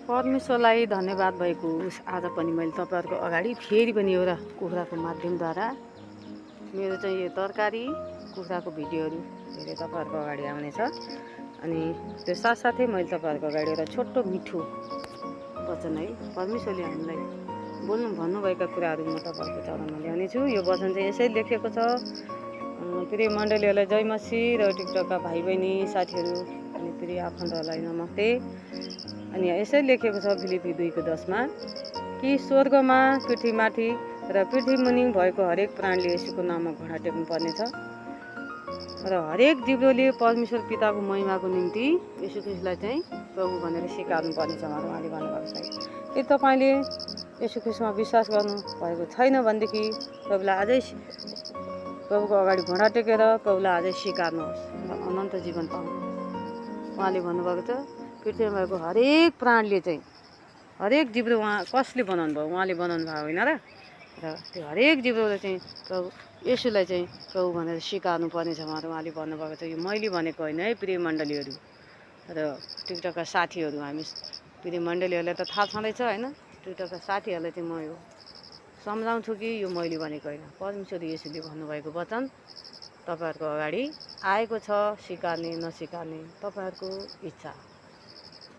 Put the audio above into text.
परमेश्वरलाई धन्यवाद भएको आज पनि मैले तपाईँहरूको अगाडि फेरि पनि एउटा कुखुराको माध्यमद्वारा मेरो चाहिँ यो तरकारी कुखुराको भिडियोहरू धेरै तपाईँहरूको अगाडि आउनेछ। अनि त्यो साथसाथै मैले तपाईँहरूको अगाडि एउटा छोटो मिठो वचन है परमेश्वरले हामीलाई बोल्नु भन्नुभएका कुराहरू म तपाईँहरूको चरणमा ल्याउनेछु। यो वचन चाहिँ यसै लेखेको छ, प्रिय मण्डलीहरूलाई जय मसीह र टिकटकका भाइ बहिनी साथीहरू अनि प्रिय आफन्तहरूलाई नमस्ते। अनि यसै लेखेको छ फिलिपी 2:10 कि स्वर्गमा पृथ्वीमाथि र पृथ्वी मुनि भएको हरेक प्राणीले यसुको नाममा घोडा टेक्नु पर्नेछ र हरेक जिब्रोले परमेश्वर पिताको महिमाको निम्ति यसु ख्रिस्टलाई चाहिँ प्रभु भनेर स्वीकार्नु पर्नेछ उहाँले भन्नुभएको छ। यदि तपाईँले यसु ख्रिस्टमा विश्वास गर्नु भएको छैन भनेदेखि प्रभुलाई अझै प्रभुको अगाडि घोडा टेकेर प्रभुलाई अझै स्वीकार्नुहोस् र अनन्त जीवन पाउनुहोस्। उहाँले भन्नुभएको छ पृथ्वीमा भएको हरेक प्राणीले चाहिँ हरेक जिब्रो उहाँ कसले बनाउनु भयो, उहाँले बनाउनु भएको होइन र त्यो हरेक जिब्रोले चाहिँ प्रभु यसुलाई चाहिँ प्रभु भनेर स्वीकार्नु पर्नेछ उहाँले भन्नुभएको छ। यो मैले भनेको होइन है प्रिय मण्डलीहरू र टिकटकका साथीहरू, हामी प्रिय मण्डलीहरूलाई त थाहा छँदैछ होइन, टिकटकका साथीहरूलाई चाहिँ म यो सम्झाउँछु कि यो मैले भनेको होइन, परमेश्वर यसुले भन्नुभएको वचन तपाईँहरूको अगाडि आएको छ। स्वीकार्ने नस्वीकार्ने तपाईँहरूको इच्छा।